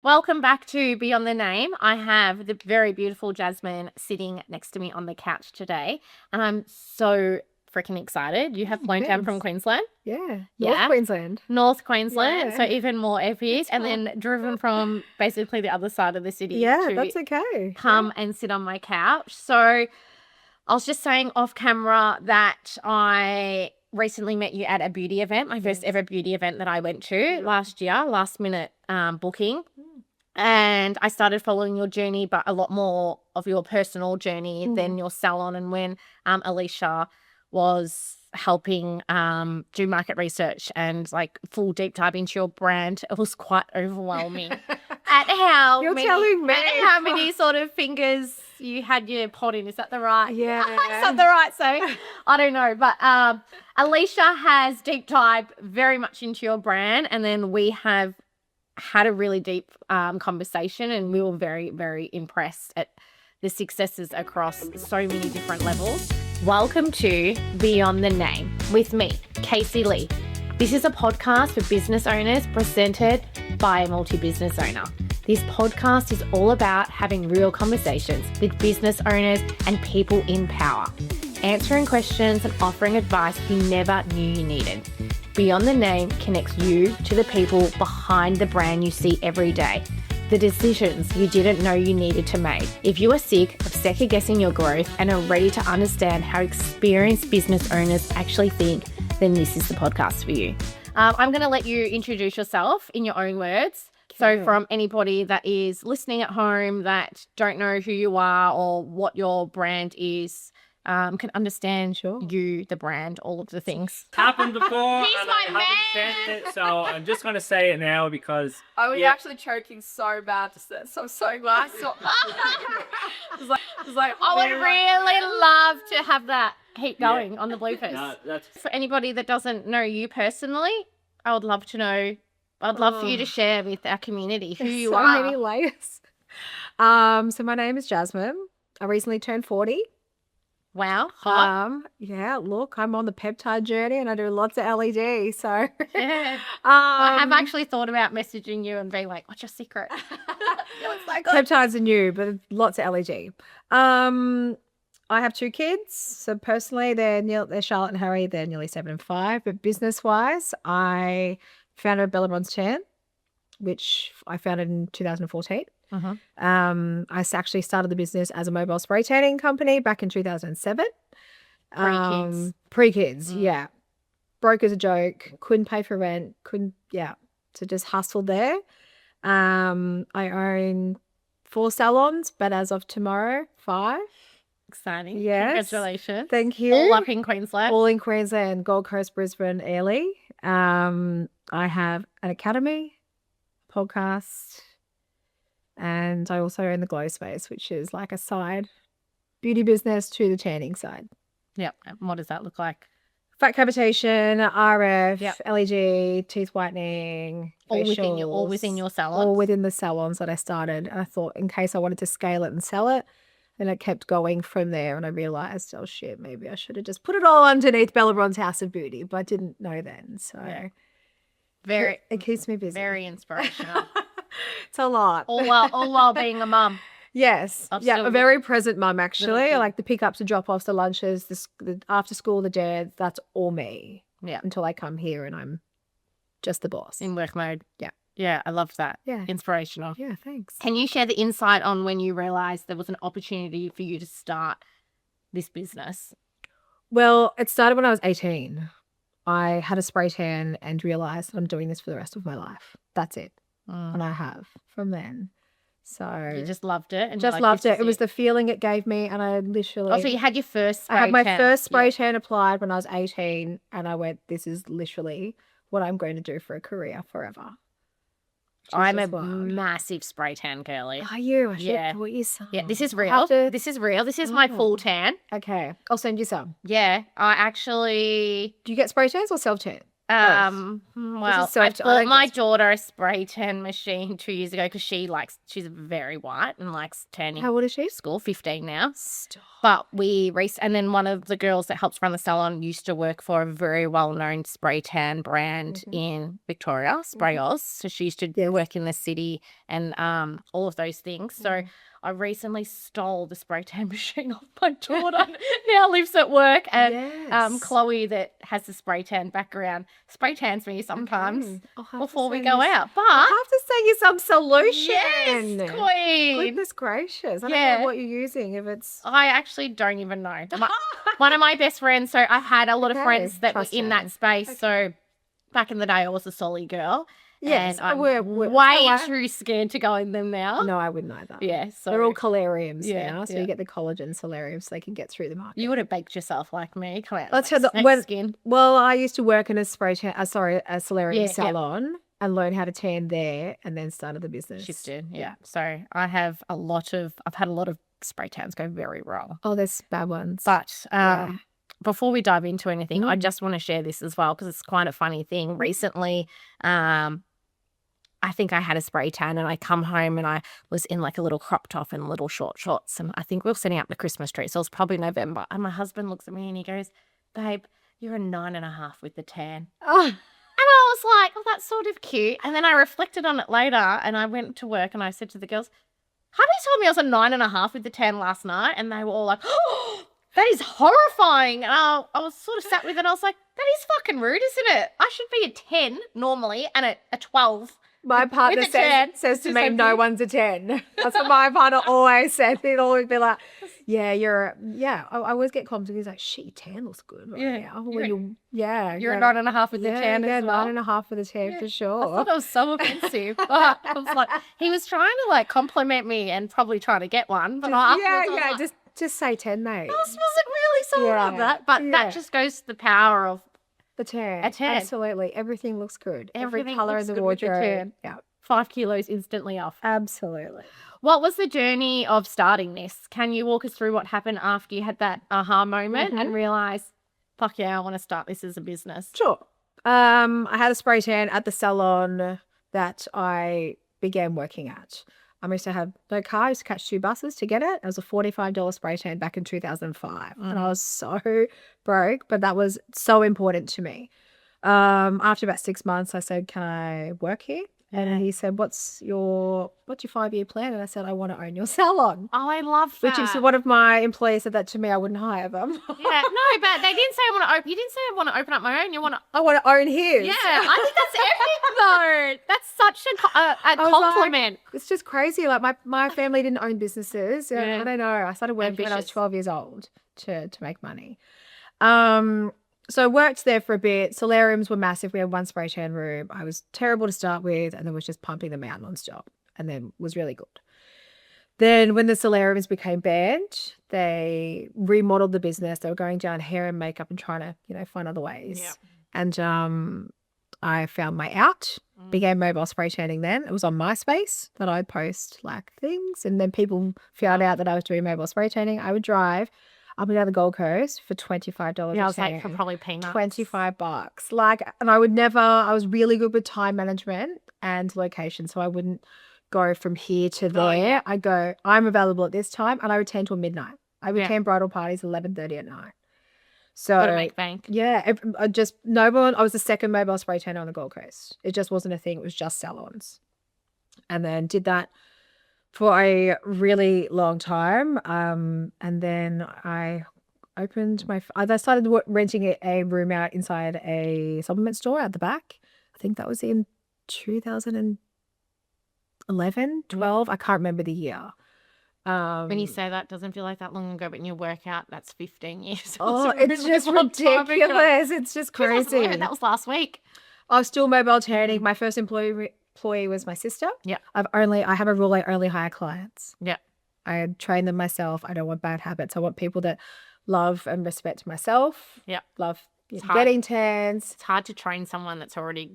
Welcome back to Beyond the Name. I have the very beautiful Jasmine sitting next to me on the couch today, and I'm so freaking excited. You have flown down from Queensland? Yeah. Yeah. North Queensland. North Queensland, Yeah. so even more epic, and then driven from basically the other side of the city Yeah, to that's okay. come and sit on my couch. So I was just saying off camera that I recently met you at a beauty event, my first ever beauty event that I went to last year, last minute booking. And I started following your journey, but a lot more of your personal journey than your salon. And when Alicia was helping do market research and like full deep dive into your brand, it was quite overwhelming at how You're telling me. at how many sort of fingers you had your pot in. Is that the right? Yeah. Is that the right saying? I don't know. But Alicia has deep dived very much into your brand, and then we have had a really deep conversation, and we were very, very impressed at the successes across so many different levels. Welcome to Beyond the Name with me, Kasey Lee. This is a podcast for business owners presented by a multi-business owner. This podcast is all about having real conversations with business owners and people in power, answering questions and offering advice you never knew you needed. Beyond the Name connects you to the people behind the brand you see every day, the decisions you didn't know you needed to make. If you are sick of second guessing your growth and are ready to understand how experienced business owners actually think, then this is the podcast for you. I'm going to let you introduce yourself in your own words. So from anybody that is listening at home that don't know who you are or what your brand is, can understand you, the brand, all of the things. Happened before. He's and my I haven't said it, so I'm just going to say it now because I was actually choking so bad just then, so I'm so glad I stopped. It's like, I would really love to have that keep going on the bloopers. no, that's For anybody that doesn't know you personally, I would love to know. I'd love for you to share with our community who you so are. many layers. So my name is Jasmine. I recently turned 40. Wow, hot. Yeah, look, I'm on the peptide journey and I do lots of LED. So Yeah. I have actually thought about messaging you and being like, "What's your secret?" It's like, peptides are new, but lots of LED. I have 2 kids. So personally, they're Charlotte and Harry. They're nearly 7 and 5. But business-wise, I founded Bella Bronze Tan, which I founded in 2014. I actually started the business as a mobile spray tanning company back in 2007. Pre-kids. Pre-kids, yeah. Broke as a joke, couldn't pay for rent, so just hustled there. I own 4 salons, but as of tomorrow, 5. Exciting. Yes. Congratulations. Thank you. All up in Queensland. All in Queensland, Gold Coast, Brisbane, Airlie. I have an academy, podcast, and I also own the Glow Space, which is like a side beauty business to the tanning side. Yep. And what does that look like? Fat cavitation, RF, Yep. LED, teeth whitening, All within facials, your salon. all within the salons that I started. And I thought in case I wanted to scale it and sell it, and it kept going from there. And I realized, oh shit, maybe I should have just put it all underneath Bella Bronze House of Beauty, but I didn't know then. So it keeps me busy. Very inspirational. It's a lot. all while being a mum. Yes. I'm Yeah, still- a very present mum, actually. Little I like the pickups, the drop-offs, the lunches, the after school, the dads. That's all me. Yeah. Until I come here and I'm just the boss. In work mode. Yeah. Yeah, I love that. Yeah. Inspirational. Yeah, thanks. Can you share the insight on when you realised there was an opportunity for you to start this business? Well, it started when I was 18. I had a spray tan and realised that I'm doing this for the rest of my life. That's it. And I have from then. So You just loved it? And just like, loved this it. is It was the feeling it gave me, and I literally. Oh, so you had your first spray I had my tan. first spray Yeah. tan applied when I was 18, and I went, "This is literally what I'm going to do for a career forever." I'm a Jesus, wow. massive spray tan girlie. Are you? I should Yeah. put you some. Yeah, this is I'll real. have to- This is real. This is my full tan. Okay, I'll send you some. Yeah, I actually Do you get spray tans or self tan? Well, so I I bought think my that's- daughter a spray tan machine 2 years ago because she's very white and likes tanning. How old is she? School, 15 now. Stop. But and then one of the girls that helps run the salon used to work for a very well-known spray tan brand in Victoria, Spray Oz. So she used to work in the city and all of those things. So I recently stole the spray tan machine off my daughter. Now lives at work, and Yes. Chloe that has the spray tan background spray tans me sometimes Okay. I'll have to before we send go you- out. But I'll have to send you some solution. yes, Queen. Goodness gracious. I don't Yeah. know what you're using if it's I actually don't even know. One of my best friends, so I've had a lot of Okay, friends that were trust in her. that space. So back in the day, I was a solly girl. Yes, And I'm we're- way oh, too scared to go in them now. No, I wouldn't either. Yeah, so They're all calariums Yeah, now, so yeah. you get the collagen solariums so they can get through the market. you would have baked yourself like me. Come out. Let's tell the- snake when- skin. Well, I used to work in a a solarium Yeah, yeah. salon and learn how to tan there and then started the business. Shifted. Yeah. So I've had a lot of spray tans go very wrong. Oh, there's bad ones. But Yeah. before we dive into anything, I just want to share this as well because it's quite a funny thing. Recently, I think I had a spray tan and I come home and I was in like a little crop top and little short shorts. And I think we were setting up the Christmas tree. So it was probably November. And my husband looks at me and he goes, babe, you're a 9.5 with the tan. Oh, And I was like, oh, that's sort of cute. And then I reflected on it later and I went to work and I said to the girls, hubby told me I was a 9.5 with the tan last night. And they were all like, oh, that is horrifying. And I was sort of sat with it. And I was like, that is fucking rude, isn't it? I should be a 10 normally and a 12. my partner With a 10, says to it's me, just no like- one's a 10. That's what my partner always said. He'd always be like, yeah, I always get comments. He's like, shit, your tan looks good right Yeah, now. you're You're You're yeah. a 9.5 with the Yeah, tan as well. 9.5 for the tan Yeah. for I sure. thought it was so offensive. I was like, he was trying to like compliment me and probably trying to get one. But afterwards I was like, just say 10, mate. I wasn't really sold on Yeah, that. But yeah. that just goes to the power of The tan. A tan. Absolutely. Everything looks good. Every Everything color in looks the good with the wardrobe. tan. Yeah, 5 kilos instantly off. absolutely. What was the journey of starting this? Can you walk us through what happened after you had that aha moment and realize, fuck yeah, I want to start this as a business? Sure. I had a spray tan at the salon that I began working at. I used to have no car. I used to catch 2 buses to get it. It was a $45 spray tan back in 2005. And I was so broke, but that was so important to me. After about 6 months, I said, can I work here? And he said, what's your 5-year plan? And I said, I want to own your salon. Oh, I love that. Which is one of my employees said that to me. I wouldn't hire them. Yeah, no, but they didn't say I want to open. You didn't say I want to open up my own. You want to. I want to own his. Yeah, I think that's epic though. That's such a was like, compliment. It's just crazy. Like my family didn't own businesses. Yeah. I don't know. I started working when I was Ambitious. 12 years old to make money. So I worked there for a bit. Solariums were massive. We had 1 spray tan room. I was terrible to start with and then was just pumping them out nonstop and then was really good. Then when the solariums became banned, they remodeled the business. They were going down hair and makeup and trying to, find other ways. Yep. And I found my out, began mobile spray tanning then. It was on MySpace that I'd post like things. And then people found out that I was doing mobile spray tanning. I would drive up and down the Gold Coast for $25 Yeah, I a was like for tan. probably peanuts. $25. And I was really good with time management and location. So I wouldn't go from here to there. yeah. I go, I'm available at this time and I would tan till midnight. I would Yeah. tan bridal parties 11:30 at night. So Got to make bank. yeah, I was the second mobile spray tanner on the Gold Coast. It just wasn't a thing. It was just salons. And then did that for a really long time. And then I opened I started renting a room out inside a supplement store at the back. I think that was in 2011, 12. I can't remember the year. When you say that, doesn't feel like that long ago, but in your workout, that's 15 years. Oh, So it's just a long time ago. ridiculous. It's just 2011, crazy. That was last week. I was still mobile tanning. My first employee was my sister. Yeah. I have a rule. I only hire clients. Yeah. I train them myself. I don't want bad habits. I want people that love and respect myself. Yeah. Love It's hard. getting tans. It's hard to train someone that's already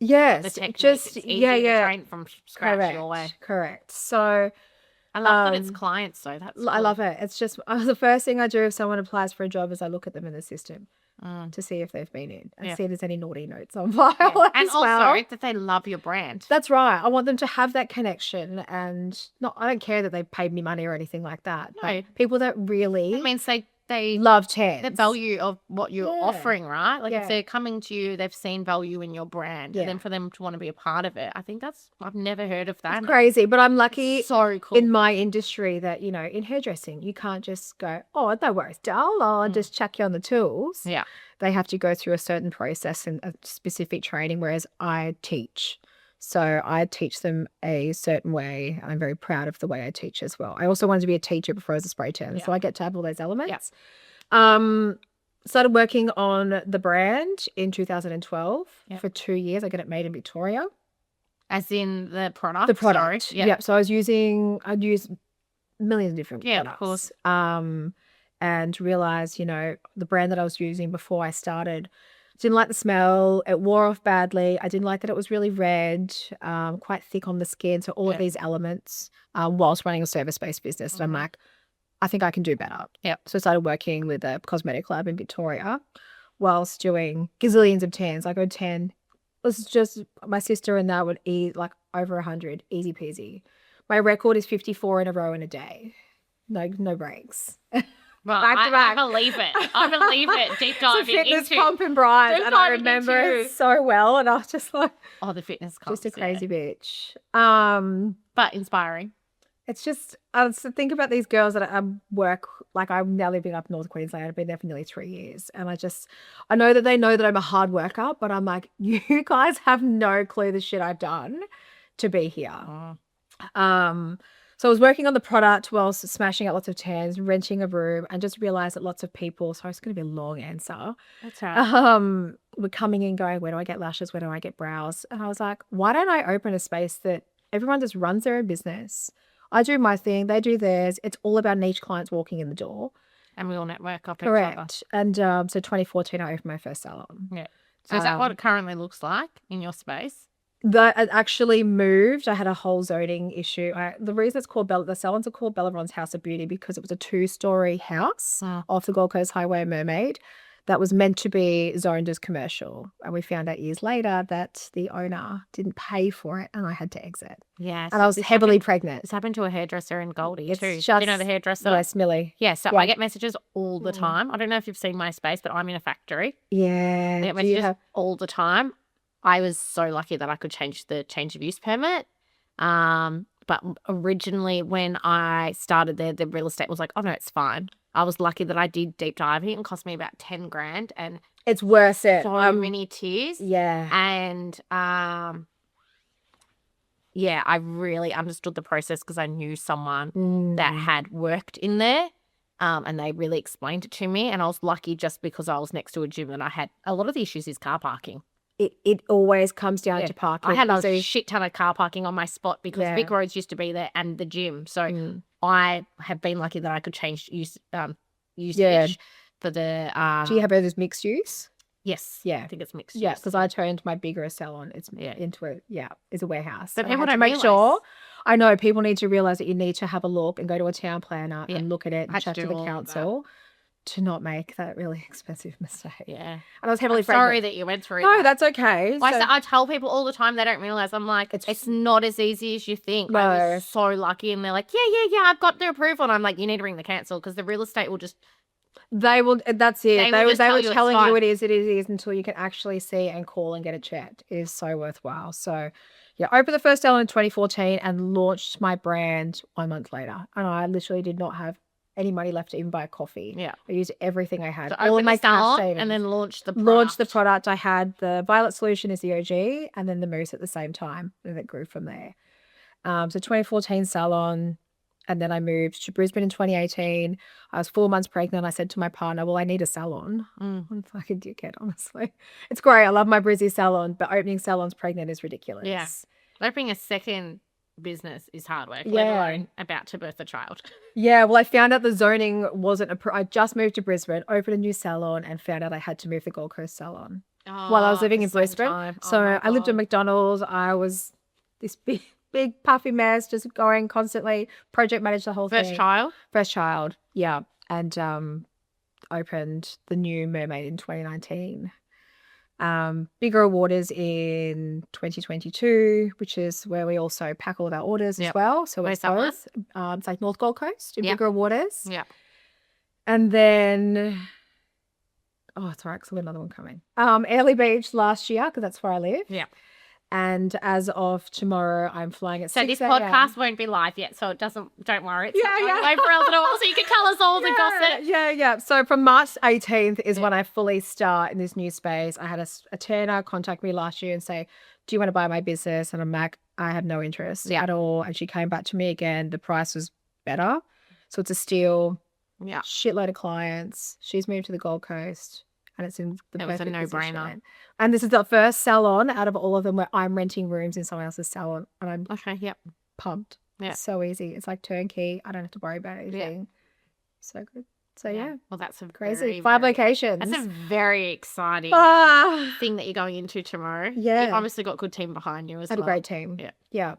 Yes. the technique. Just It's easier yeah. to train from scratch Correct. your way. Correct. So I love that it's Um, clients though. That's I love it. It's just the first thing I do if someone applies for a job is I look at them in the system. to see if they've been in and Yeah. see if there's any naughty notes on file And as also well. that they love your brand. That's right. I want them to have that connection, and I don't care that they paid me money or anything like that. No. But people that really It means they love Tans. the value of what you're Yeah. offering, right? Like Yeah. if they're coming to you, they've seen value in your brand, Yeah. and then for them to want to be a part of it, I think I've never heard of that. It's crazy, but I'm lucky So cool. in my industry that, in hairdressing, you can't just go, oh, no worries, doll, I'll just chuck you on the tools. Yeah. They have to go through a certain process and a specific training, whereas I teach. So I teach them a certain way. I'm very proud of the way I teach as well. I also wanted to be a teacher before I was a spray tan, so I get to have all those elements. Started working on the brand in 2012 for 2 years. I got it made in Victoria. As in the product. The product. Sorry. Yeah. Yep. So I'd use millions of different Yeah, of products. course. And realized, the brand that I was using before I started, didn't like the smell. It wore off badly. I didn't like that it was really red, quite thick on the skin. So all of these elements, whilst running a service-based business, and I'm like, I think I can do better. Yep. So I started working with a cosmetic lab in Victoria whilst doing gazillions of tans. I go 10. It was just my sister and that would eat like over 100, easy peasy. My record is 54 in a row in a day. No breaks. Well, Back to I back. believe it. I believe it. Deep So diving fitness into pump and bride, Deep and I diving remember into- it so well, and I was just like, the fitness just a comps, yeah. crazy bitch. But inspiring. It's just, I think about these girls that I work, like I'm now living up North Queensland. I've been there for nearly 3 years. And I know that they know that I'm a hard worker, but I'm like, you guys have no clue the shit I've done to be here. So I was working on the product whilst smashing out lots of tans, renting a room, and just realized that lots of people, sorry, it's going to be a long answer, That's right. were coming in going, where do I get lashes? Where do I get brows? And I was like, why don't I open a space that everyone just runs their own business? I do my thing, they do theirs. It's all about niche clients walking in the door. And we all network off each other. Correct. And so 2014, I opened my first salon. Yeah. So is that what it currently looks like in your space? That it actually moved. I had a whole zoning issue. The reason it's called the salons are called Bellaron's House of Beauty because it was a 2-story house off the Gold Coast Highway Mermaid that was meant to be zoned as commercial. And we found out years later that the owner didn't pay for it and I had to exit. Yeah. And I was heavily pregnant. This happened to a hairdresser in Goldie It's too. Do just you know the hairdresser? Nice, Millie. Yeah, so Yeah. I get messages all the time. I don't know if you've seen my space, but I'm in a factory. Yeah. I get Do you messages have- all the time. I was so lucky that I could change the change of use permit. But originally when I started there, the real estate was like, oh no, it's fine. I was lucky that I did deep diving. It cost me about 10 grand and It's worth it. so many tears. Yeah. And yeah, I really understood the process because I knew someone that had worked in there. And they really explained it to me. And I was lucky just because I was next to a gym and I had a lot of the issues is car parking. It always comes down Yeah. to parking. I had So- a shit ton of car parking on my spot because Yeah. Vic Roads used to be there and the gym. So I have been lucky that I could change usage for the Do you have those mixed use? yes. Yeah. I think it's mixed Yeah, use. because I turned my bigger salon Yeah. into is a warehouse. But And I people had to don't make realise. sure. I know people need to realize that you need to have a look and go to a town planner Yeah. and look at it I and had to chat to do the all of that. council to not make that really expensive mistake. Yeah. And I was heavily I'm sorry pregnant. that you went through No, that. that's okay. Like, So- I tell people all the time they don't realize. I'm like, it's not as easy as you think. I No. was so lucky, and they're like, yeah, I've got the approval, and I'm like, you need to ring the council because the real estate will just They will. That's it. They They, will were just tell they were you it's telling fine. you it is until you can actually see and call and get it checked. It is so worthwhile. So, yeah, opened the first salon in 2014 and launched my brand 1 month later. And I literally did not have any money left to even buy a coffee. yeah. I used everything I had, So all of open my the cash salon savings. and then launch the product. Launched the product. I had the Violet Solution as the OG, and then the Mousse at the same time, and it grew from there. So 2014 salon. And then I moved to Brisbane in 2018. I was 4 months pregnant. I said to my partner, well, I need a salon. I'm a fucking dickhead, honestly. It's great. I love my Brizzy salon, but opening salons pregnant is ridiculous. Yeah. Opening a second business is hard work, let Yeah. alone about to birth a child. Yeah, well, I found out the zoning wasn't I just moved to Brisbane, opened a new salon, and found out I had to move the Gold Coast salon while I was living in Brisbane. So I lived at McDonald's. I was this big puffy mess, just going constantly, project manage the whole First thing. child. First child, yeah. And opened the new Mermaid in 2019. Bigger Waters in 2022, which is where we also pack all of our orders as well. So Where's it's that one? both. It's like North Gold Coast in Yep. Bigger Waters. Yeah. And then, oh, it's all right because I've got another one coming. Airlie Beach last year because that's where I live. Yeah. And as of tomorrow, I'm flying at So 6 this a.m. podcast won't be live yet, so don't worry. It's not Yeah, going yeah. away for a little while, so you can tell us all the gossip. Yeah. So from March 18th is when I fully start in this new space. I had a turner contact me last year and say, do you want to buy my business? And I'm like, I have no interest at all. And she came back to me again. The price was better. So it's a steal. Yeah. Shitload of clients. She's moved to the Gold Coast. And it's in the It was a perfect no-brainer. position. And this is the first salon out of all of them where I'm renting rooms in someone else's salon. And I'm Okay, yep. pumped. Yeah. It's so easy. It's like turnkey. I don't have to worry about anything. So good. So yeah. Well, that's a Crazy. very, 5 very- locations. That's a very exciting thing that you're going into tomorrow. Yeah. You've obviously got a good team behind you as Had well. a great team. Yeah. Yeah.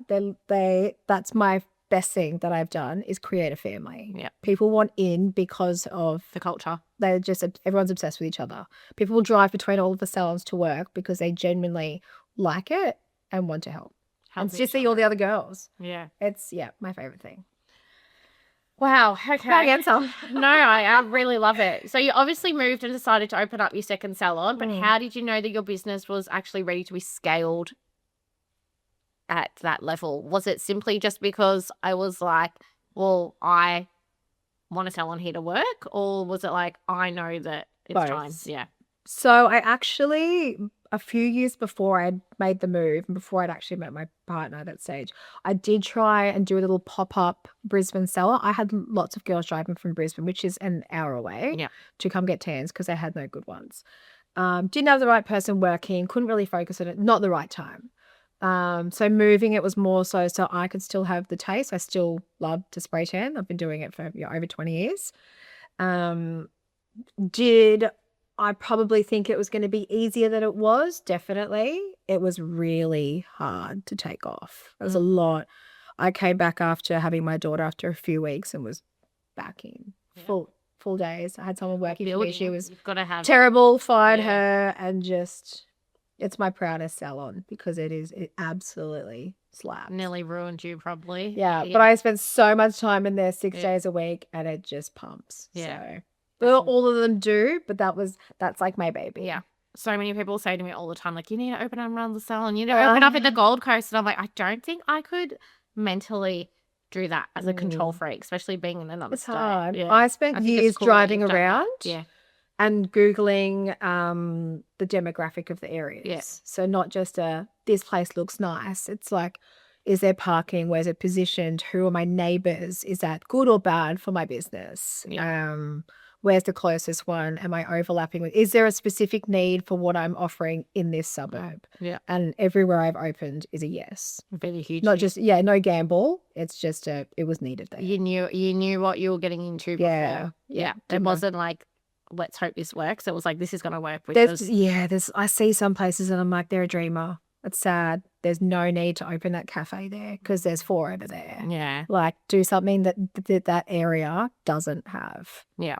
That's my best thing that I've done is create a family. Yeah. People want in because of The culture. they're just everyone's obsessed with each other. People will drive between all of the salons to work because they genuinely like it and want to help. And Help just each see all other. the other girls. Yeah. It's my favorite thing. Wow. Okay. Try again, some. No, I really love it. So you obviously moved and decided to open up your second salon, but Mm. how did you know that your business was actually ready to be scaled at that level? Was it simply just because I was like, well, I want a salon here to work, or was it like, I know that it's Both. time? Yeah. So I actually, a few years before I'd made the move and before I'd actually met my partner at that stage, I did try and do a little pop-up Brisbane salon. I had lots of girls driving from Brisbane, which is an hour away, Yeah. to come get tans because they had no good ones. Didn't have the right person working, couldn't really focus on it, not the right time. So moving it was more so I could still have the taste. I still love to spray tan. I've been doing it for over 20 years. Did I probably think it was going to be easier than it was? Definitely. It was really hard to take off. It was a lot. I came back after having my daughter after a few weeks and was back in full days. I had someone working for me. She was You've got to have terrible, fired Yeah. her, and just it's my proudest salon because it absolutely slaps. nearly ruined you probably. Yeah, but I spent so much time in there 6 Yeah. days a week and it just pumps. Yeah. So well, all of them do, but that's like my baby. Yeah. So many people say to me all the time, like, you need to open up another salon. You need to open up in the Gold Coast. And I'm like, I don't think I could mentally do that as a control freak, especially being in another It's state. hard. Yeah. I spent I think it's years cool that driving you've done that. around Yeah. and Googling the demographic of the areas. Yeah. So not just this place looks nice. It's like, is there parking? Where's it positioned? Who are my neighbors? Is that good or bad for my business? Where's the closest one? Am I overlapping with? Is there a specific need for what I'm offering in this suburb? Yeah. And everywhere I've opened is a yes. Very huge. Not thing. just no gamble. It's just it was needed there. You knew what you were getting into before. Yeah. Yeah. It Didn't know. wasn't like, let's hope this works. It was like, this is going to work. Because There's I see some places and I'm like, they're a dreamer. It's sad. There's no need to open that cafe there because there's 4 over there. yeah. Like do something that area doesn't have. Yeah.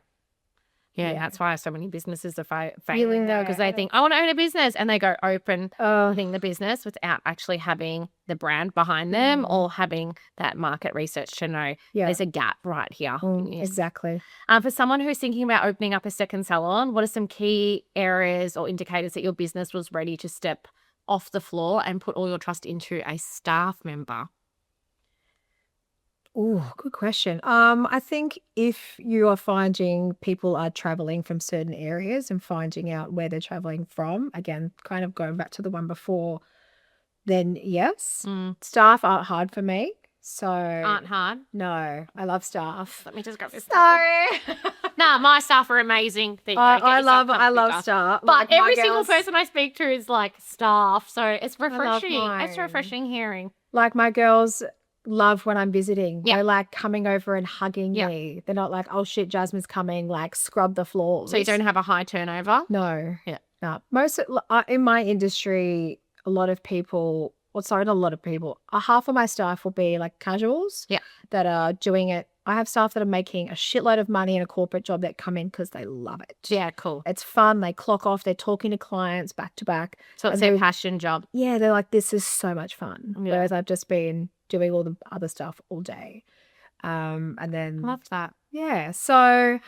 Yeah, that's why so many businesses are failing Feeling though, because they think, I want to own a business, and they go opening Oh, the business without actually having the brand behind them or having that market research to know yeah. there's a gap right here. Yes. Exactly. For someone who's thinking about opening up a second salon, what are some key areas or indicators that your business was ready to step off the floor and put all your trust into a staff member? Oh, good question. I think if you are finding people are traveling from certain areas and finding out where they're traveling from, again, kind of going back to the one before, then yes. Staff aren't hard for me. So Aren't hard. no, I love staff. Let me just grab this. Sorry. Nah, my staff are amazing. There you go. Get I yourself love comfy, staff. But Like, my every single girls- person I speak to is like staff, so it's love refreshing. It's mine. refreshing hearing. Like my girls love when I'm visiting. Yeah. They like coming over and hugging Yeah. me. They're not like, oh shit, Jasmine's coming, like scrub the floors. So you don't have a high turnover. No. Yeah. No. Most in my industry, a lot of people, not a lot of people, half of my staff will be like casuals Yeah. that are doing it I have staff that are making a shitload of money in a corporate job that come in because they love it. Yeah, cool. It's fun. They clock off. They're talking to clients back to back. So it's And their they're- passion job. Yeah, they're like, this is so much fun. Yeah. Whereas I've just been doing all the other stuff all day. And then Love that. yeah, so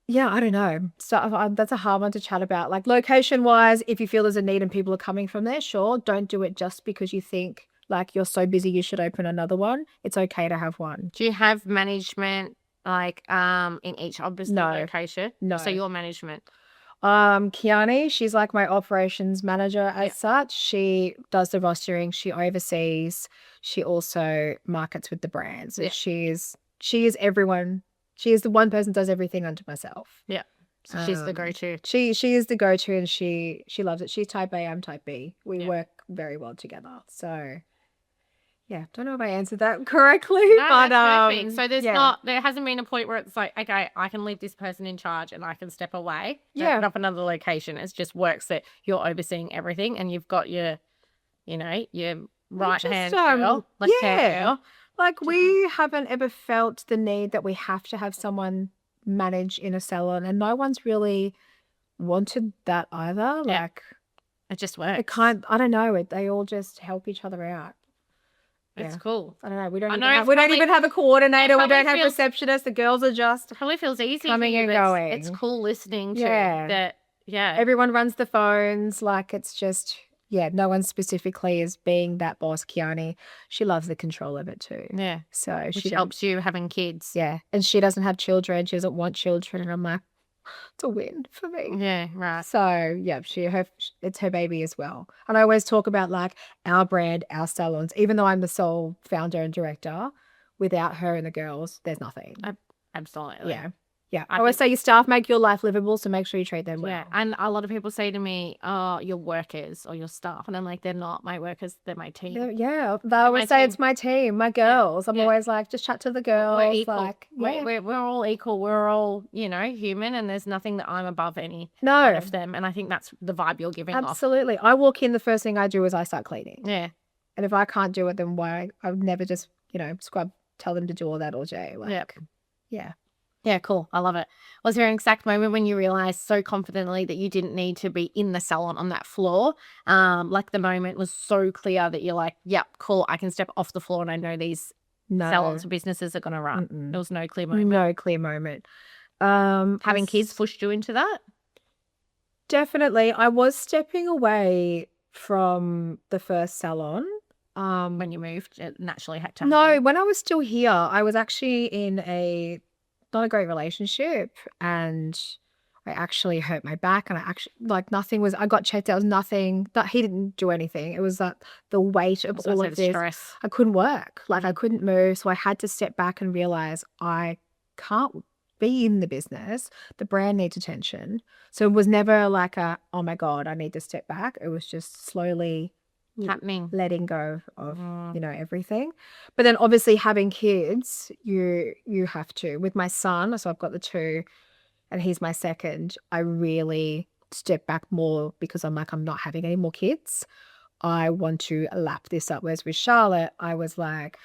yeah, I don't know. So that's a hard one to chat about. Like location wise, if you feel there's a need and people are coming from there, sure. Don't do it just because you think like you're so busy you should open another one. It's okay to have one. Do you have management like in each obviously No. location? No. So your management. Kiani, she's like my operations manager as such. She does the rostering, she oversees, she also markets with the brands. Yeah. She is everyone. She is the one person that does everything under myself. So she's the Um, go-to. She is the go-to and she loves it. She's type A, I'm type B. We Yeah. work very well together. So yeah, don't know if I answered that correctly, No, but that's perfect. So yeah. there hasn't been a point where it's like, okay, I can leave this person in charge and I can step away. and Yeah. open up another location. It just works that you're overseeing everything and you've got your, your right hand girl, left hand girl. Like we haven't ever felt the need that we have to have someone manage in a salon, and no one's really wanted that either. Yeah. Like It just it works. I don't know, they all just help each other out. It's yeah. cool. I don't know. We don't I even know have, it's we don't probably- even have a coordinator. We probably don't have feels- receptionists. The girls are just It probably feels easy Coming for you, and but it's going. cool listening to Yeah. that. Yeah. everyone runs the phones. Like it's just no one specifically is being that boss. Kiani, she loves the control of it too. yeah. So Which she helps you having kids. Yeah, and she doesn't have children. She doesn't want children, and I'm like, it's a win for me. Yeah, right. So yeah, it's her baby as well. And I always talk about like our brand, our salons. Even though I'm the sole founder and director, without her and the girls, there's nothing. Absolutely. Yeah. I I always say your staff make your life livable, so make sure you treat them well. Yeah. And a lot of people say to me, oh, your workers or your staff. And I'm like, they're not my workers, they're my team. Yeah, they always say it's my team, my girls. I'm Yeah. always like, just chat to the girls. We're equal. Like, yeah. We're all equal. We're all, human, and there's nothing that I'm above any No, of them. And I think that's the vibe you're giving off. absolutely. I walk in, the first thing I do is I start cleaning. Yeah. And if I can't do it, then why? I would never just, tell them to do all that all day. Like, Yep. yeah. Yeah, cool. I love it. Was there an exact moment when you realized so confidently that you didn't need to be in the salon on that floor? Like the moment was so clear that you're like, yep, cool. I can step off the floor and I know these No. salons or businesses are going to run. Mm-mm. There was no clear moment. No clear moment. Having kids pushed you into that? Definitely. I was stepping away from the first salon. When you moved, it naturally had to No, happen. when I was still here, I was actually in not a great relationship, and I actually hurt my back, and I got checked. There was nothing that he didn't do anything. It was that the weight of So all it's of the this. stress. I couldn't work. Like I couldn't move. So I had to step back and realize I can't be in the business. The brand needs attention. So it was never like oh my God, I need to step back. It was just slowly Happening. letting go of Mm. everything. But then obviously having kids, you have to. With my son, so I've got the two and he's my second, I really step back more because I'm like, I'm not having any more kids. I want to lap this up. Whereas with Charlotte, I was like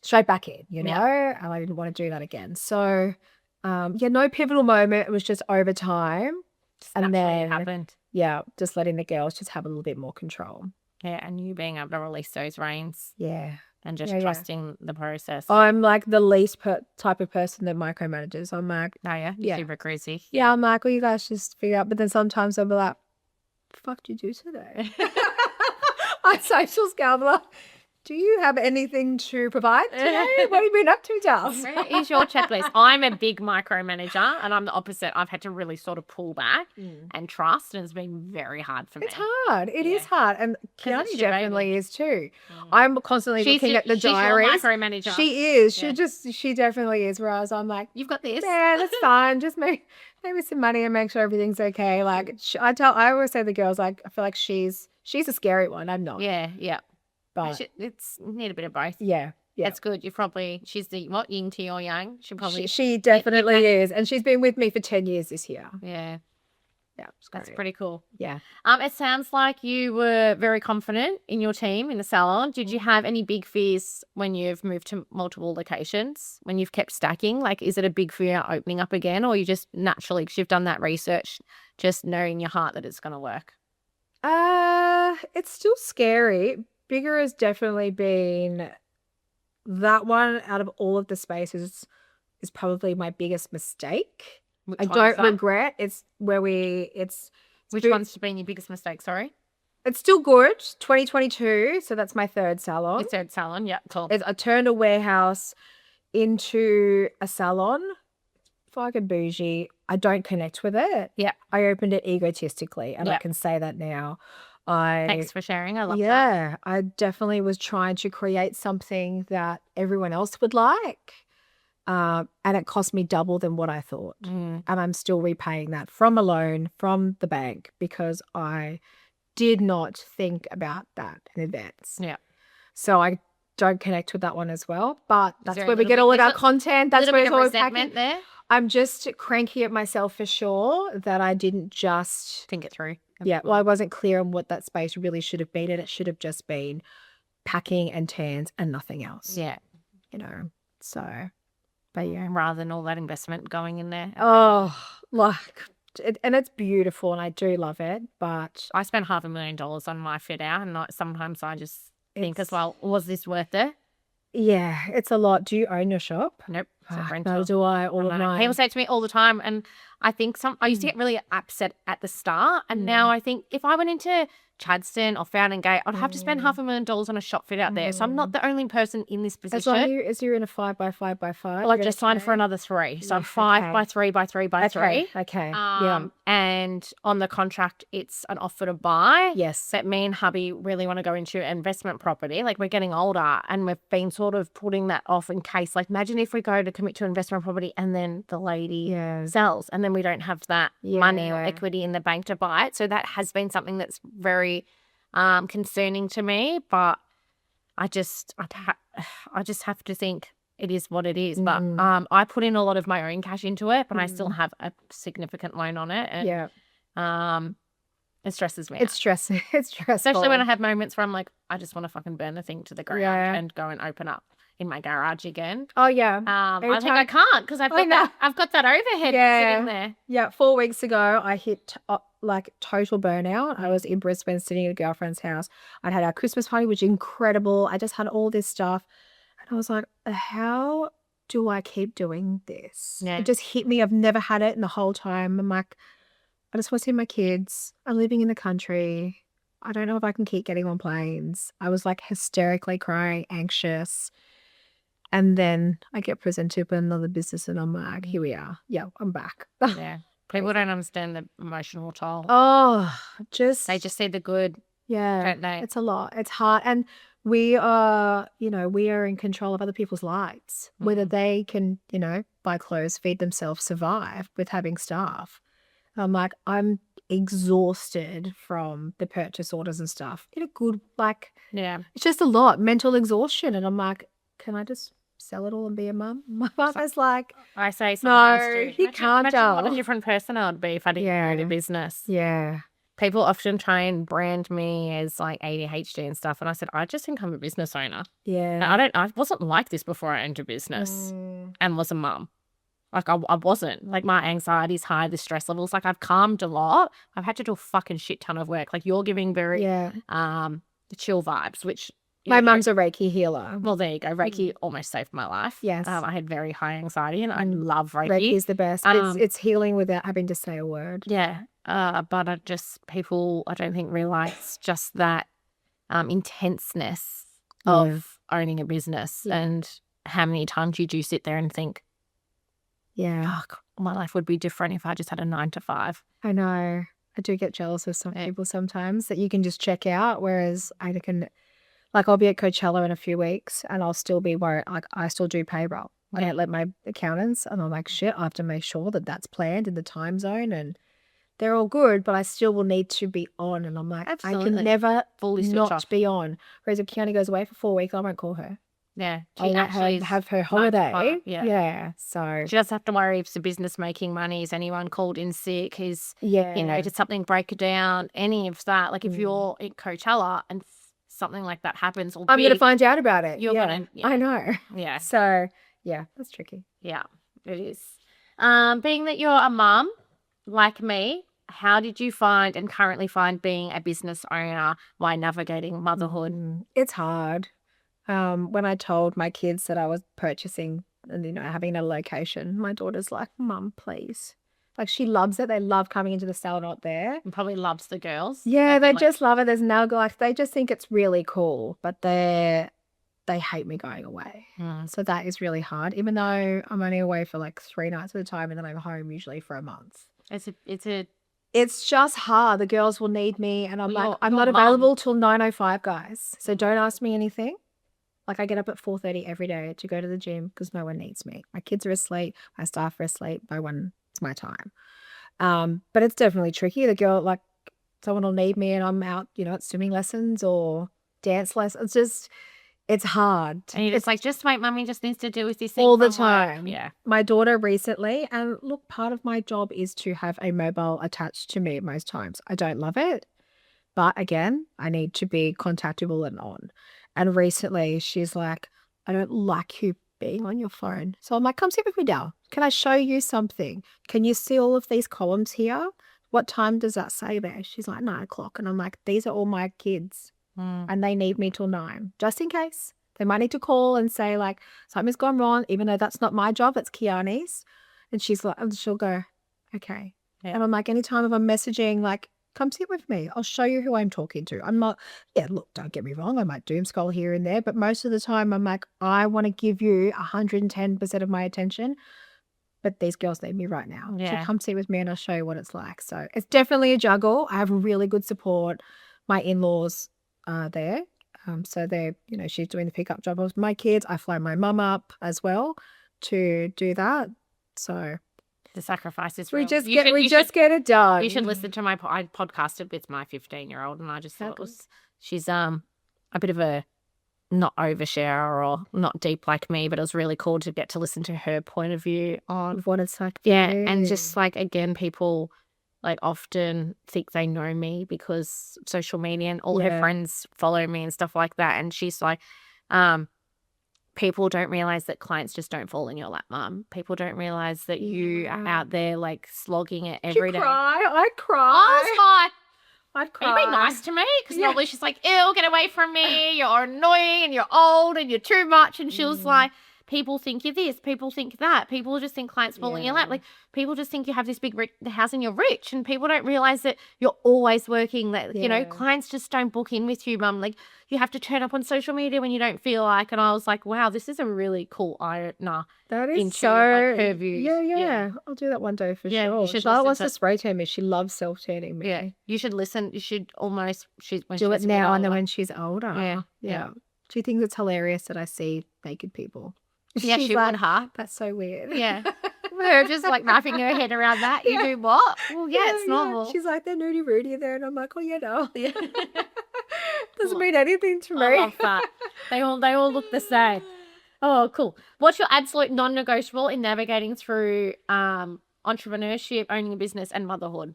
straight back in, and I didn't want to do that again. So no pivotal moment. It was just over time. Just And naturally then- happened. Just letting the girls just have a little bit more control. Yeah, and you being able to release those reins Yeah. and just Yeah. trusting the process. I'm like the least type of person that micromanages. I'm like, No, yeah, you're Yeah. super crazy. I'm like, well, you guys just figure out. But then sometimes I'll be like, fuck did you do today? On social scale, I'm like, do you have anything to provide today? What have you been up to, Dals? Where is your checklist? I'm a big micromanager, and I'm the opposite. I've had to really sort of pull back and trust, and it's been very hard for me. It's hard. It is Yeah. hard. And 'Cause it's Kiani your definitely baby. is too. Mm. I'm constantly looking at the she's your diaries. micromanager. She is. Yeah. She definitely is. Whereas I'm like, You've got this. yeah, that's fine. Just maybe some money and make sure everything's okay. Like I always say to the girls, like I feel like she's a scary one. I'm not. Yeah, yeah. But It's need a bit of both. yeah. That's good. She's the yin to your yang. She probably She definitely is. And she's been with me for 10 years this year. yeah. Yeah, it's That's great. pretty cool. Yeah. It sounds like you were very confident in your team in the salon. Did you have any big fears when you've moved to multiple locations, when you've kept stacking? Like, is it a big fear opening up again, or you just naturally, because you've done that research, just know in your heart that it's going to work? It's still scary. Bigger has definitely been that one out of all of the spaces is probably my biggest mistake. Which I one is don't that? regret. It's where it's Which stu- one's been your biggest mistake? Sorry. it's still good. 2022, so that's my third salon. Your third salon. Yeah, cool. I turned a warehouse into a salon. Fucking bougie. I don't connect with it. Yeah. I opened it egotistically, and I Yeah. can say that now. Thanks for sharing. I love that. Yeah, I definitely was trying to create something that everyone else would like. And it cost me double than what I thought. Mm. And I'm still repaying that from a loan from the bank because I did not think about that in advance. Yeah. So I don't connect with that one as well. But that's there a where we little get bit- all of there's our content. That's Little where bit it's of all resentment packing. there. I'm just cranky at myself for sure that I didn't just Think it through. yeah, well, I wasn't clear on what that space really should have been, and it should have just been packing and tans and nothing else. Yeah. You know, so, but yeah. Rather than all that investment going in there. Oh, like, and it's beautiful, and I do love it, but I spent $500,000 on my fit out, and sometimes I just think as It's- well, was this worth it? yeah, it's a lot. Do you own your shop? Nope. It's a Ah, rental. no, do I? All of I know. mine. People say it to me all the time, and I think I used to get really upset at the start, and now I think if I went into Chadstone or Fountain Gate, I'd have to spend $500,000 on a shop fit out there. So I'm not the only person in this as position. long as you're in a 5x5x5. Well, I've just signed for another 3. So I'm 5x3x3x3. Okay. Yeah. And on the contract, it's an offer to buy. Yes. That me and hubby really want to go into investment property. Like, we're getting older and we've been sort of putting that off in case. Like, imagine if we go to commit to investment property and then the lady Yeah. sells and then we don't have that money or Yeah. equity in the bank to buy it. So that has been something that's very concerning to me. But I just have to think it is what it is. But I put in a lot of my own cash into it, but I still have a significant loan on it. And, Yeah. it stresses me It's out. stressful. It's stressful. Especially when I have moments where I'm like, I just want to fucking burn the thing to the ground Yeah. and go and open up in my garage again. Oh, yeah. I Every think I can't because I've got know. that overhead Yeah. sitting there. Yeah, 4 weeks ago, I hit like total burnout. I was in Brisbane sitting at a girlfriend's house. I'd had our Christmas party, which was incredible. I just had all this stuff. And I was like, how do I keep doing this? Yeah. It just hit me. I've never had it in the whole time. I'm like, I just want to see my kids. I'm living in the country. I don't know if I can keep getting on planes. I was like hysterically crying, anxious. And then I get presented with another business and I'm like, here we are. Yeah, I'm back. Yeah. People don't understand the emotional toll. Oh, They just see the good, yeah, don't they? it's a lot. It's hard. And we are in control of other people's lives, whether they can, buy clothes, feed themselves, survive with having staff. I'm like, I'm exhausted from the purchase orders and stuff. In a good, Yeah. it's just a lot, mental exhaustion. And I'm like, can I just sell it all and be a mum? My partner's like, I say sometimes no, too. he can't, Imagine what a doll. different person I would be if I didn't own a business. Yeah. People often try and brand me as like ADHD and stuff. And I said, I just think I'm a business owner. Yeah. I wasn't like this before I owned a business Mm. and was a mum. Like I wasn't. Like my anxiety's high, the stress levels. Like I've calmed a lot. I've had to do a fucking shit ton of work. Like you're giving very Yeah. chill vibes, which My mum's a Reiki healer. well, there you go. Reiki almost saved my life. Yes. I had very high anxiety and I love Reiki. Reiki is the best. It's healing without having to say a word. Yeah. But people I don't think realize just that intenseness of owning a business and how many times you do sit there and think, Yeah. fuck, my life would be different if I just had a 9 to 5. I know. I do get jealous of some people sometimes that you can just check out, whereas I can, like, I'll be at Coachella in a few weeks and I'll still be worried. Like, I still do payroll. I don't let my accountants, and I'm like, shit, I have to make sure that that's planned in the time zone and they're all good, but I still will need to be on. And I'm like, I Absolutely. can never Fully switch not off. be on. Whereas if Kiana goes away for 4 weeks, I won't call her. Yeah. I let her is have her 9 to 5, holiday. Yeah. Yeah. So She doesn't have to worry if it's a business making money. Is anyone called in sick? Is, yeah. did something break down? Any of that. Like if Mm. you're in Coachella and something like that happens or I'm gonna big, find out about it. you're Yeah. gonna- yeah. I know. yeah, So yeah, that's tricky. yeah, it is. Being that you're a mum like me, how did you find and currently find being a business owner while navigating motherhood? It's hard. When I told my kids that I was purchasing and having a location, my daughter's like, "Mum, please." Like she loves it. They love coming into the salon out there. And probably loves the girls. Yeah, They'd be they like, just love it. There's no like they just think it's really cool, but they hate me going away. "Mm, So that is really hard, even though I'm only away for like 3 nights at a time and then I'm home usually for a month. it's a It's just hard. The girls will need me and I'm Well, like, I'm your not mum- available till 9:05, guys. So don't ask me anything. Like I get up at 4:30 every day to go to the gym because no one needs me. My kids are asleep, my staff are asleep, no one, it's my time. But it's definitely tricky. The girl, like someone will need me and I'm out, at swimming lessons or dance lessons. It's hard. and you're It's just like, just wait, mummy just needs to do with this thing all the from work." time. Yeah. My daughter recently, and look, part of my job is to have a mobile attached to me at most times. I don't love it, but again, I need to be contactable and on. And recently she's like, I don't like you being on your phone. So I'm like, come sit with me now. Can I show you something? Can you see all of these columns here? What time does that say there? She's like, 9:00. And I'm like, these are all my kids Mm. and they need me till 9, just in case. They might need to call and say, like, something's gone wrong, even though that's not my job, it's Kiani's. And she's like, and she'll go, okay. Yeah. And I'm like, anytime if I'm messaging, like, come sit with me. I'll show you who I'm talking to. I'm not, yeah, look, don't get me wrong. I might doom scroll here and there, but most of the time I'm like, I want to give you 110% of my attention, but these girls need me right now. Yeah. So come sit with me and I'll show you what it's like. So it's definitely a juggle. I have really good support. My in-laws are there. So they're, she's doing the pickup job of my kids. I fly my mum up as well to do that. So The sacrifice is we real. just You get should- we you just should- get it done. You should listen to I podcasted with my 15-year-old and I just How thought good. she's a bit of a not oversharer or not deep like me, but it was really cool to get to listen to her point of view on What it's like. for yeah, you. and just like again, people like often think they know me because social media and all her Yeah. friends follow me and stuff like that. And she's like, people don't realize that clients just don't fall in your lap, mum. People don't realize that you are Yeah. out there like slogging it Did you every day. cry? I'd I cry. was like, I'd can you cry. be nice to me? Because Yeah. normally she's like, ew, get away from me. You're annoying and you're old and you're too much. And she was like, people think you're this, people think that. People just think clients fall in your lap. Yeah. Like, people just think you have this big house and you're rich. And people don't realize that you're always working. That, Yeah. clients just don't book in with you, mum. Like, you have to turn up on social media when you don't feel like. And I was like, wow, this is a really cool eye-opener. That is into, so. like, her views. Yeah, Yeah. I'll do that one day for Yeah, you sure. should Charlotte listen wants to- to spray tan me. She loves self tanning me. Yeah. You should listen. You should almost when Do she it gets a bit now and then older. when she's older. Yeah, Yeah. yeah. She thinks it's hilarious that I see naked people. Yeah, She's she like, would, huh? that's so weird. Yeah. Her just like wrapping her head around that. You do what? Well, yeah, it's normal. She's like, they're nudie Rudy there. And I'm like, oh, yeah, no. Yeah. Doesn't mean anything to me. I love that. They all look the same. Oh, cool. What's your absolute non-negotiable in navigating through entrepreneurship, owning a business, and motherhood?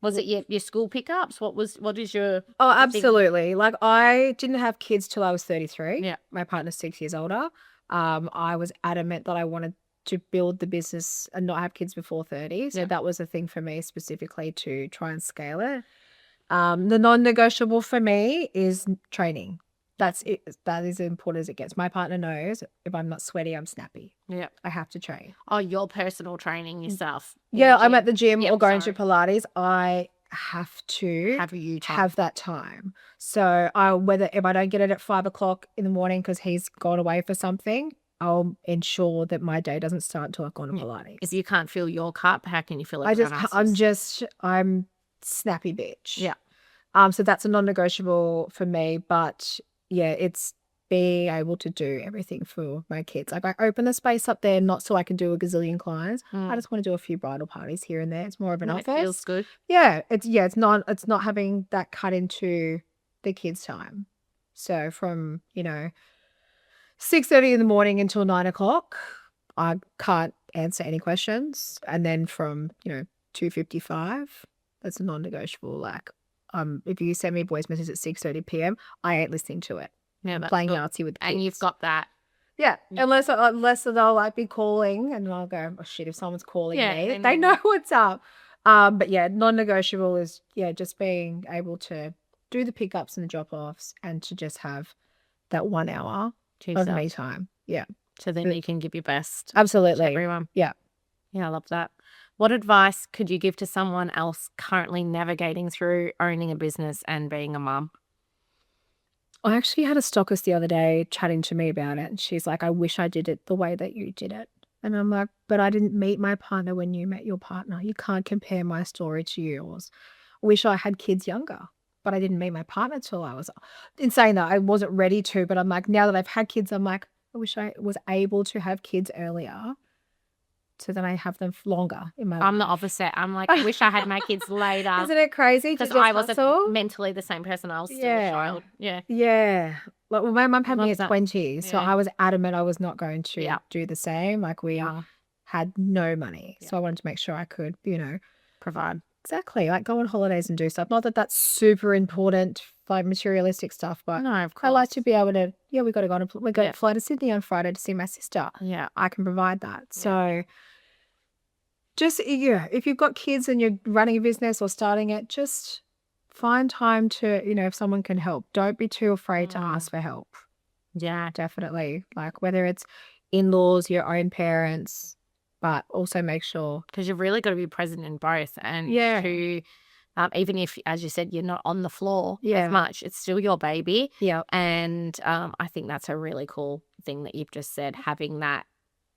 Was it your school pickups? What is your Oh, thing? absolutely. Like I didn't have kids till I was 33. Yeah. My partner's 6 years older. I was adamant that I wanted to build the business and not have kids before 30. So Yeah. that was a thing for me specifically to try and scale it. The non-negotiable for me is training. That's it. That is as important as it gets. My partner knows if I'm not sweaty, I'm snappy. Yeah. I have to train. Oh, your personal training yourself. in Yeah, the I'm gym. at the gym Yep, or going sorry. to Pilates. I have to Have you time? have that time. So whether if I don't get it at 5 o'clock in the morning because he's gone away for something, I'll ensure that my day doesn't start until I've gone to Yeah. Pilates. If you can't fill your cup, how can you fill everyone else's? I'm snappy bitch. Yeah. So that's a non-negotiable for me. But yeah, it's being able to do everything for my kids. Like I open the space up there not so I can do a gazillion clients. I just want to do a few bridal parties here and there. It's more of an It office. feels good. Yeah, it's not having that cut into the kids' time. So from, 6:30 in the morning until 9 o'clock. I can't answer any questions. And then from, 2:55, that's a non-negotiable. Like, if you send me a voice message at 6:30 p.m., I ain't listening to it. Yeah, I'm that's playing good. Yahtzee with the kids. And you've got that. Yeah, Yeah. unless they'll like be calling and I'll go, oh shit, if someone's calling Yeah, me, then they you- know what's up. But yeah, non-negotiable is just being able to do the pickups and the drop-offs and to just have that 1 hour to of yourself. me time. Yeah, So then you can give your best to absolutely. everyone. Yeah. Yeah, I love that. What advice could you give to someone else currently navigating through owning a business and being a mum? I actually had a stockist the other day chatting to me about it, and she's like, I wish I did it the way that you did it. And I'm like, but I didn't meet my partner when you met your partner. You can't compare my story to yours. I wish I had kids younger, but I didn't meet my partner till I was, in saying that, I wasn't ready to, but I'm like, now that I've had kids, I'm like, I wish I was able to have kids earlier so that I have them longer in my life. I'm the opposite. I'm like, I wish I had my kids later Isn't it crazy? because to I just wasn't hustle? mentally the same person. I was still Yeah. a child. Yeah. Yeah. Like, well, my mum had me Love at that. 20, so Yeah. I was adamant I was not going to Yeah. do the same. Like, we Yeah. had no money. Yeah. So I wanted to make sure I could, Provide. exactly, like go on holidays and do stuff. Not that that's super important, like materialistic stuff, but No, of course. I like to be able to, we got to go on we got Yeah. to fly to Sydney on Friday to see my sister. Yeah. I can provide that. So just, if you've got kids and you're running a business or starting it, just find time to, if someone can help. Don't be too afraid to ask for help. Yeah. Definitely. Like whether it's in-laws, your own parents, but also make sure. Because you've really got to be present in both. And Yeah. to, even if, as you said, you're not on the floor Yeah. as much, it's still your baby. Yeah. And I think that's a really cool thing that you've just said, having that,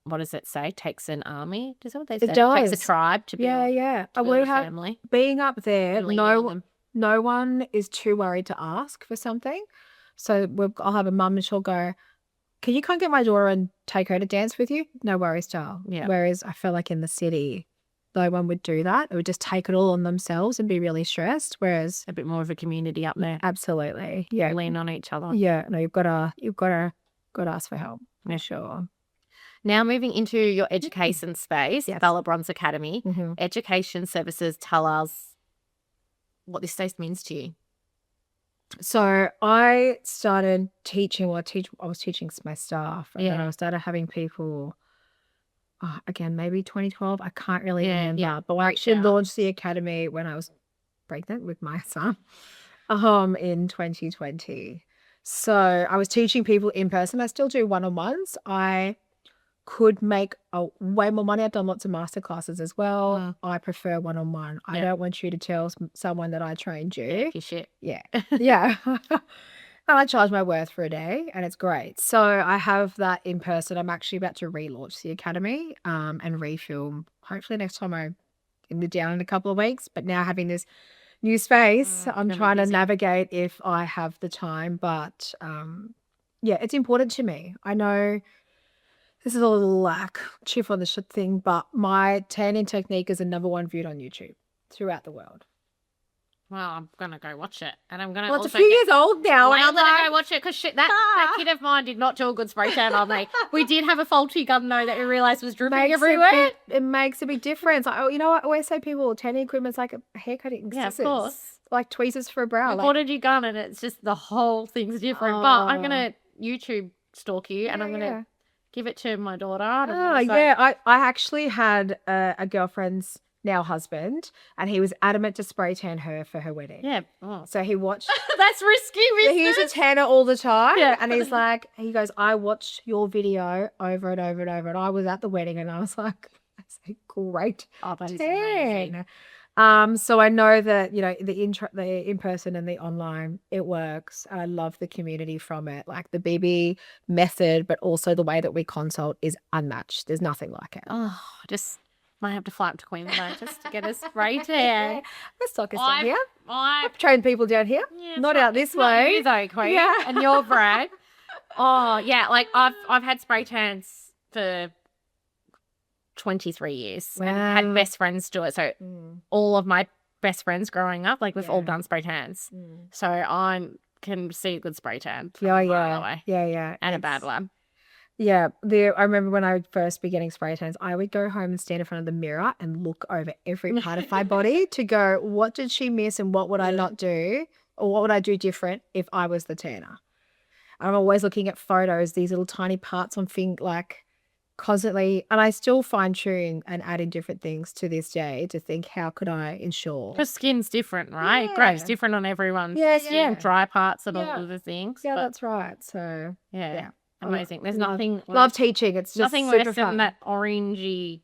what does it say? Takes an army. Is that what they say? It does. Takes a tribe to build, Yeah. to I build will a have family. being up there, And lean on them. no one is too worried to ask for something. So I'll have a mum and she'll go, can you come get my daughter and take her to dance with you? No worries, Charles. Yeah. Whereas I feel like in the city, no one would do that. They would just take it all on themselves and be really stressed. Whereas A bit more of a community up there. absolutely, yeah, Lean on each other. yeah. No, you've got to ask for help for sure. Now moving into your education space, Yes. Bella Bronze Academy, Mhm. education services tell us what this space means to you. So I started teaching. I was teaching my staff, and then Yeah. I started having people. Again, maybe 2012. I can't really Yeah, remember. yeah. But I Reach actually out. launched the academy when I was pregnant with my son, in 2020. So I was teaching people in person. I still do one-on-ones. I could make way more money. I've done lots of masterclasses as well. I prefer one-on-one. I Yeah. don't want you to tell someone that I trained you. Your shit. Yeah. Yeah. And I charge my worth for a day and it's great. So I have that in person. I'm actually about to relaunch the academy and refilm. Hopefully next time I'm down in a couple of weeks. But now having this new space, I'm gonna be trying to busy. navigate if I have the time. But yeah, it's important to me. I know this is a little chip on the shit thing, but my tanning technique is the #1 viewed on YouTube throughout the world. Well, I'm going to go watch it. And I'm going to Well, also it's a few get years old now. And Lael I'm to like, go watch it because shit, that kid of mine did not do a good spray tan on me. We did have a faulty gun though that we realised was dripping everywhere. It makes a big difference. I always say people, tanning equipment's like a haircutting Yeah, of scissors. course. Like tweezers for a brow. We Like, ordered your gun and it's just the whole thing's different. But I'm going to YouTube stalk you and I'm going to give it to my daughter. And I'm gonna say, yeah. I actually had a girlfriend's now husband, and he was adamant to spray tan her for her wedding. Yeah. Oh. So he watched. That's risky He's a business. tanner all the time. Yeah. And he goes, I watched your video over and over and over. And I was at the wedding and I was like, that's a great Oh, that is amazing. tan. So I know that, the in-person and the online, it works. I love the community from it. Like the BB method, but also the way that we consult is unmatched. There's nothing like it. Oh, just might have to fly up to Queensland just to get a spray tan. Let's talk us down here. I I've trained people down here. Yeah, Not out this it's not way. you though, Queen. Yeah. And your brag. Oh yeah, like I've had spray tans for 23 years. And had Wow. best friends do it. So all of my best friends growing up, like we've all Yeah. done spray tans. So I can see a good spray tan. from Yeah, a mile away. yeah. And a bad one. Yeah, I remember when I would first be getting spray tans, I would go home and stand in front of the mirror and look over every part of my body to go, what did she miss and what would I not do, or what would I do different if I was the tanner? I'm always looking at photos, these little tiny parts on like constantly, and I still fine tune and add in different things to this day to think, how could I ensure? Because skin's different, right? It grows Yeah. different on everyone. Yeah, Skin, yeah. dry parts and Yeah. all of the things. Yeah, but that's right. So yeah, I amazing. There's love- nothing love teaching. It's just nothing super worse fun. than that orangey.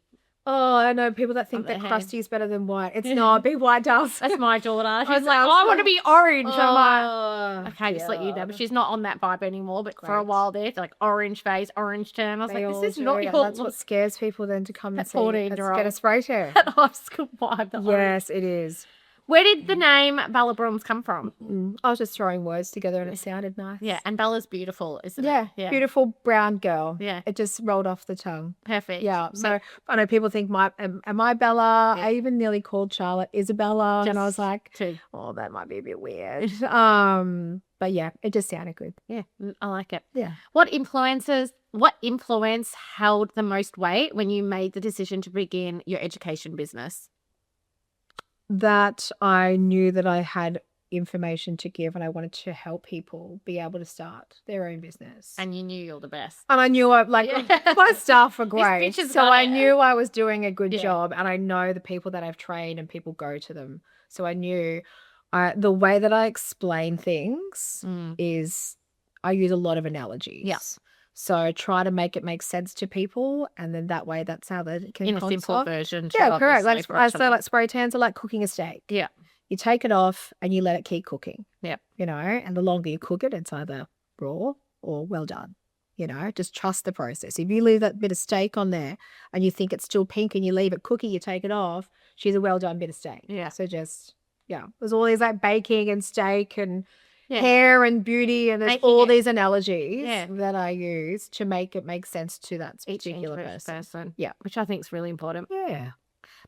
Oh, I know people that think On the that head. crusty is better than white. It's not. Be white does. That's my daughter. She's was like, like, I want to be orange. I'm like, Oh, okay, just let you know. But she's not on that vibe anymore. But for a Great. while there, it's like orange face, orange turn. I was They like, all this is do, not and your that's what scares people then to come and That see. Let's 14-year-old. get a spray tan. high school vibe. The orange. Yes, it is. Where did the name Bella Brooms come from? I was just throwing words together and it sounded nice. Yeah, and Bella's beautiful, isn't Yeah, it? beautiful brown girl. Yeah. It just rolled off the tongue. Perfect. Yeah. So I know people think, am I Bella? Yeah. I even nearly called Charlotte Isabella. And I was Just like, too. oh, that might be a bit weird. But yeah, it just sounded good. Yeah, I like it. Yeah. What influence held the most weight when you made the decision to begin your education business? That I knew that I had information to give and I wanted to help people be able to start their own business. And you knew you're the best. And I knew Yeah. my staff were great. bitch has So got I it. knew I was doing a good Yeah. job and I know the people that I've trained and people go to them. So I knew the way that I explain things is I use a lot of analogies. Yeah. So try to make it make sense to people and then that way that's how they can In a simple consult. version. too, Yeah, correct. obviously, Like for like spray tans are like cooking a steak. Yeah. You take it off and you let it keep cooking. Yep. And the longer you cook it, it's either raw or well done. Just trust the process. If you leave that bit of steak on there and you think it's still pink and you leave it cooking, you take it off, she's a well done bit of steak. Yeah. So there's all these like baking and steak and Yeah. hair and beauty and there's Making all it- these analogies Yeah. that I use to make it make sense to that Each particular individual person. Yeah. Which I think is really important. Yeah.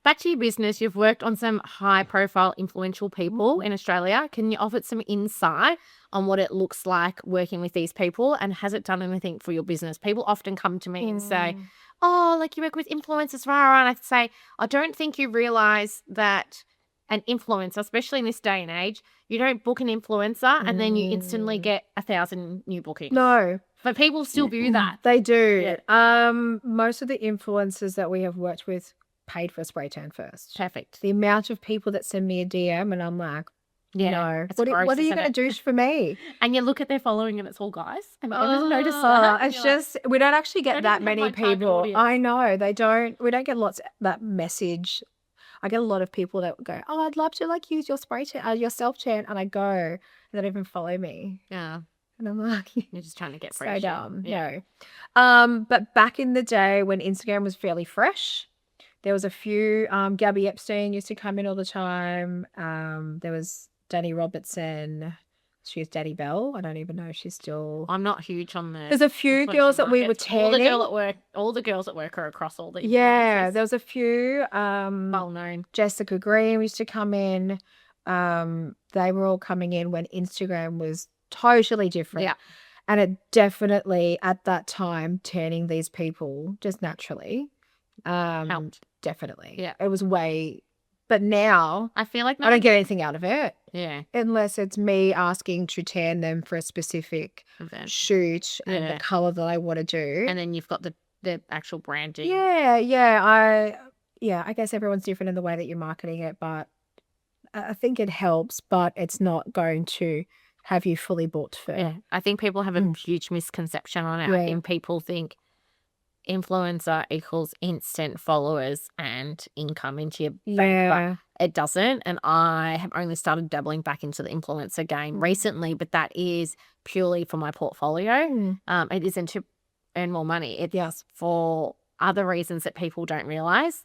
Back to your business, you've worked on some high profile influential people Mm-hmm. in Australia. Can you offer some insight on what it looks like working with these people and has it done anything for your business? People often come to me and say, oh, like you work with influencers, rah, and I say, I don't think you realize that an influencer, especially in this day and age, you don't book an influencer and then you instantly get 1,000 new bookings. No. But people still view that. They do. Yeah. Most of the influencers that we have worked with paid for a spray tan first. Perfect. The amount of people that send me a DM and I'm like, Yeah. no, it's what gross, are you isn't going to it? do for me? And you look at their following and it's all guys. Have you ever noticed that? It's You're like, just, we don't actually Don't get that even have many my target people. audience. I know, we don't get lots of that message. I get a lot of people that go, oh, I'd love to like use your spray tan, your self tan. And I go, and they don't even follow me. yeah. And I'm like, You're just trying to get so fresh. dumb. Yeah. No. But back in the day when Instagram was fairly fresh, there was a few. Gabby Epstein used to come in all the time. There was Danny Robertson. She's Daddy Bell. I don't even know if she's still. I'm not huge on the. There's a few influencer girls that we were markets. tanning. All the girls at work are across all the. Yeah, influencers. there was a few. well known. Jessica Green used to come in. They were all coming in when Instagram was totally different. Yeah. And it definitely at that time turning these people just naturally. Helped. Definitely. Yeah. It was way, but now I feel like I don't get anything out of it Yeah. unless it's me asking to tan them for a specific Event. shoot and Yeah. the color that I want to do. And then you've got the actual branding. Yeah. I guess everyone's different in the way that you're marketing it, but I think it helps, but it's not going to have you fully booked for. Yeah. I think people have a Mm. huge misconception on it. Yeah. I think people think influencer equals instant followers and income into your bank, Yeah. but it doesn't. And I have only started dabbling back into the influencer game recently, but that is purely for my portfolio. Mm. It isn't to earn more money. It's Yes. for other reasons that people don't realize.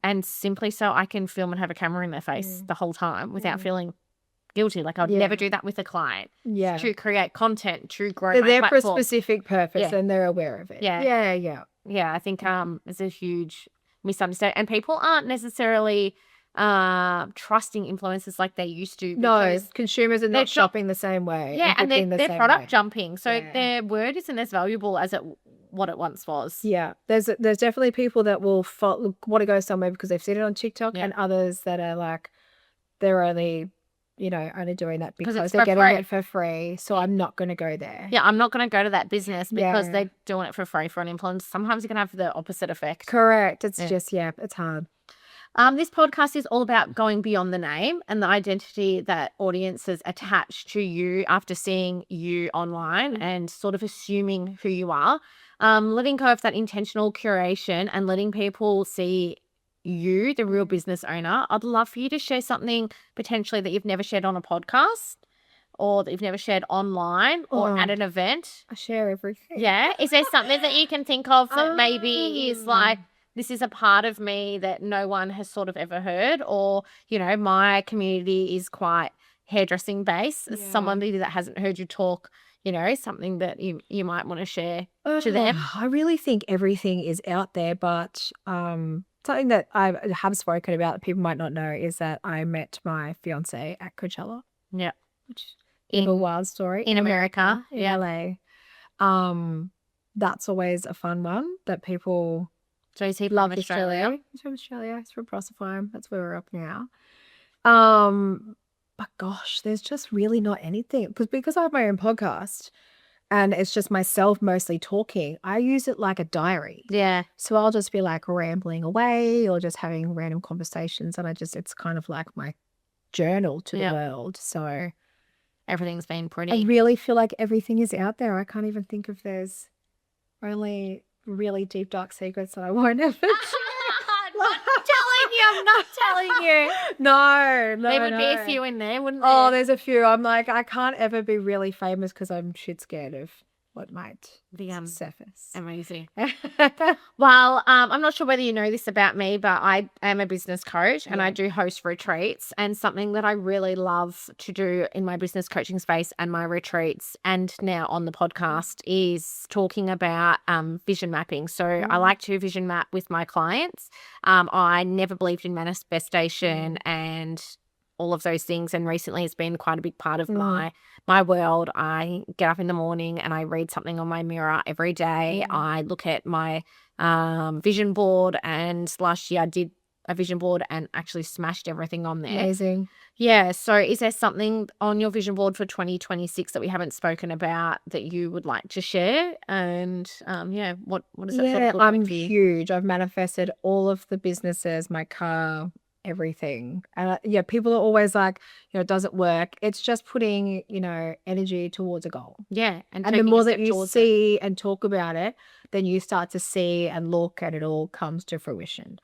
And simply so I can film and have a camera in their face the whole time without feeling guilty. Like I'd Yeah. never do that with a client. Yeah. To create content, to grow They're my there for a platform. specific purpose Yeah. and they're aware of it. Yeah. Yeah. Yeah, I think it's a huge misunderstanding. And people aren't necessarily trusting influencers like they used to. No, because consumers are they're not shopping the same way. yeah, and booking the they're same product way. jumping, so Yeah. their word isn't as valuable as what it once was. Yeah, there's definitely people that will want to go somewhere because they've seen it on TikTok, Yeah. and others that are like, they're only, only doing that 'Cause because it's they're for getting free. it for free. So I'm not going to go there. Yeah, I'm not going to go to that business because Yeah. they're doing it for free for an influence. Sometimes you can have the opposite effect. Correct. It's Yeah. just it's hard. This podcast is all about going beyond the name and the identity that audiences attach to you after seeing you online and sort of assuming who you are. Letting go of that intentional curation and letting people see you, the real business owner. I'd love for you to share something potentially that you've never shared on a podcast or that you've never shared online or at an event. I share everything. Yeah. Is there something that you can think of that maybe is like, this is a part of me that no one has sort of ever heard, or, my community is quite hairdressing based. Yeah. Somebody that hasn't heard you talk, something that you might want to share to them. I really think everything is out there, but something that I have spoken about that people might not know is that I met my fiance at Coachella. Yeah. Which is a wild story. In America. In Yeah. LA. That's always a fun one that people So is he love. from Australia? He's from Australia. He's from Proserpine. That's where we're up now. But gosh, there's just really not anything because I have my own podcast and it's just myself mostly talking. I use it like a diary. Yeah. So I'll just be like rambling away or just having random conversations, and it's kind of like my journal to Yeah. the world. So Everything's been I pretty. really feel like everything is out there. I can't even think if there's only really deep, dark secrets that I won't ever I'm not telling you. No, There would be a no. few in there, wouldn't there? Oh, there's a few. I'm like, I can't ever be really famous because I'm shit scared of what might The surface. amazing. Well, I'm not sure whether you know this about me, but I am a business coach and I do host retreats. And something that I really love to do in my business coaching space and my retreats and now on the podcast is talking about vision mapping. So I like to vision map with my clients. I never believed in manifestation and all of those things, and recently it's been quite a big part of my world. I get up in the morning and I read something on my mirror every day. I look at my vision board, and last year I did a vision board and actually smashed everything on there. Amazing. Yeah. So is there something on your vision board for 2026 that we haven't spoken about that you would like to share? And what does that sort of look I'm like for you? huge. I've manifested all of the businesses, my car, everything. And people are always like, it doesn't work. It's just putting, energy towards a goal. Yeah. And And the taking a more that step you towards it. see and talk about it, then you start to see and look, and it all comes to fruition.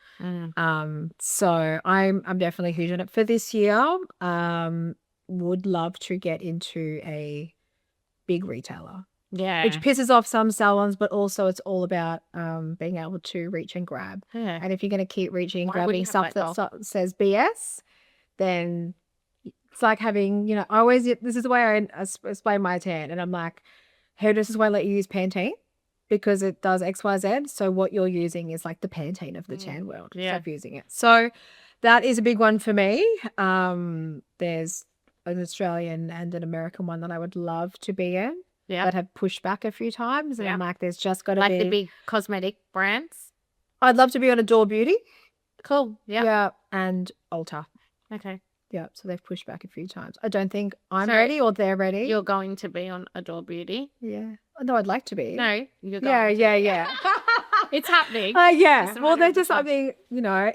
So I'm definitely huge on it for this year. Would love to get into a big retailer, Yeah. which pisses off some salons, but also it's all about being able to reach and grab. Yeah. And if you're going to keep reaching, Why wouldn't grabbing you have stuff that that says BS, then it's like having, I always, this is the way I explain my tan. And I'm like, hairdressers won't let you use Pantene because it does X, Y, Z. So what you're using is like the Pantene of the tan world. Yeah. Stop using it. So that is a big one for me. There's an Australian and an American one that I would love to be in. Yeah. That have pushed back a few times. And I'm like, there's just got to Like be. the big cosmetic brands. I'd love to be on Adore Beauty. Cool. Yeah. Yeah. And Ulta. Okay. Yeah. So they've pushed back a few times. I don't think I'm So ready or they're ready. You're going to be on Adore Beauty. Yeah. No, I'd like to be. No, you're going. Yeah. It's happening. Yeah. It's a Well, matter they're of just time. something,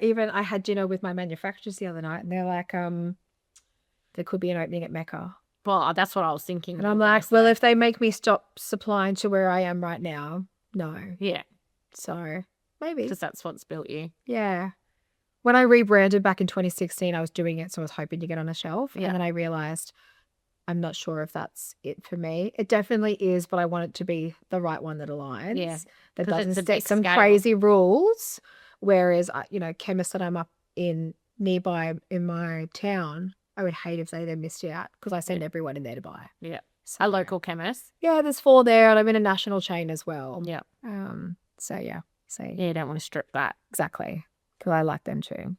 even I had dinner with my manufacturers the other night and they're like, there could be an opening at Mecca. Well, that's what I was thinking. And I'm like, well, if they make me stop supplying to where I am right now, no. yeah, So maybe. because that's what's built you. Yeah. When I rebranded back in 2016, I was doing it. So I was hoping to get on a shelf. Yeah. And then I realized I'm not sure if that's it for me. It definitely is, but I want it to be the right one that aligns. Yeah, That 'cause it's doesn't a big set some scale. crazy rules. Whereas, chemists that I'm up in nearby in my town, I would hate if they then missed out because I send everyone in there to buy. Yeah, So, a local chemist. Yeah, there's 4 there, and I'm in a national chain as well. Yeah, So yeah, yeah. You don't want to strip that. exactly, because I like them too.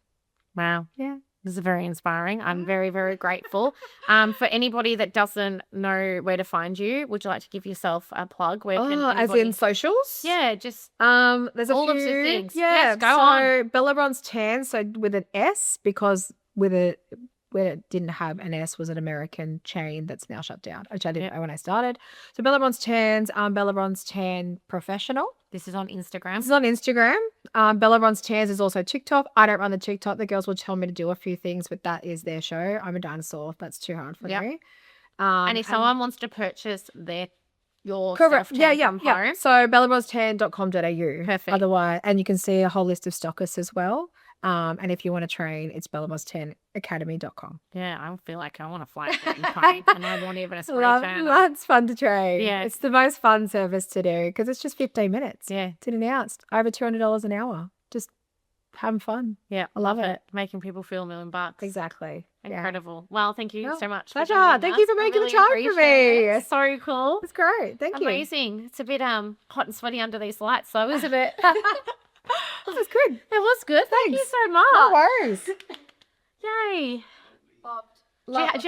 Wow. Yeah. This is very inspiring. I'm very, very grateful. For anybody that doesn't know where to find you, would you like to give yourself a plug? Where can Oh, as anybody- in socials? Yeah, just There's a all few of the things. Yeah, Yes, go so on. Bella Bronze Tan, so with an S, because with it where it didn't have an S was an American chain that's now shut down, which I didn't know when I started. So Bella Bronze Tans, Bella Bronze Tan Professional. this is on Instagram. This is on Instagram. Bella Bronze Tans is also TikTok. I don't run the TikTok. The girls will tell me to do a few things, but that is their show. I'm a dinosaur. That's too hard for Yep. me. And if someone wants to purchase your correct, self-tan yeah. from home, So bellabronzetan.com.au. Perfect. Otherwise, and you can see a whole list of stockists as well. And if you want to train, it's bellabronzetanacademy.com. yeah, I feel like I want to fly to train, and I want even a spray tan. That's fun to train. Yeah. It's the most fun service to do because it's just 15 minutes. Yeah, It's announced over $200 an hour. Just having fun. yeah, I love it. Making people feel $1 million. Exactly. Yeah. Incredible. Well, thank you Well, so much. pleasure. For joining Thank you us. for I making the really time for appreciate me. it. So cool. It's great. Thank you. Amazing. It's a bit hot and sweaty under these lights, so it was a bit. That was good. It was good. Thank you Thanks. so much. No worries. Yay. Bobbed. Do you have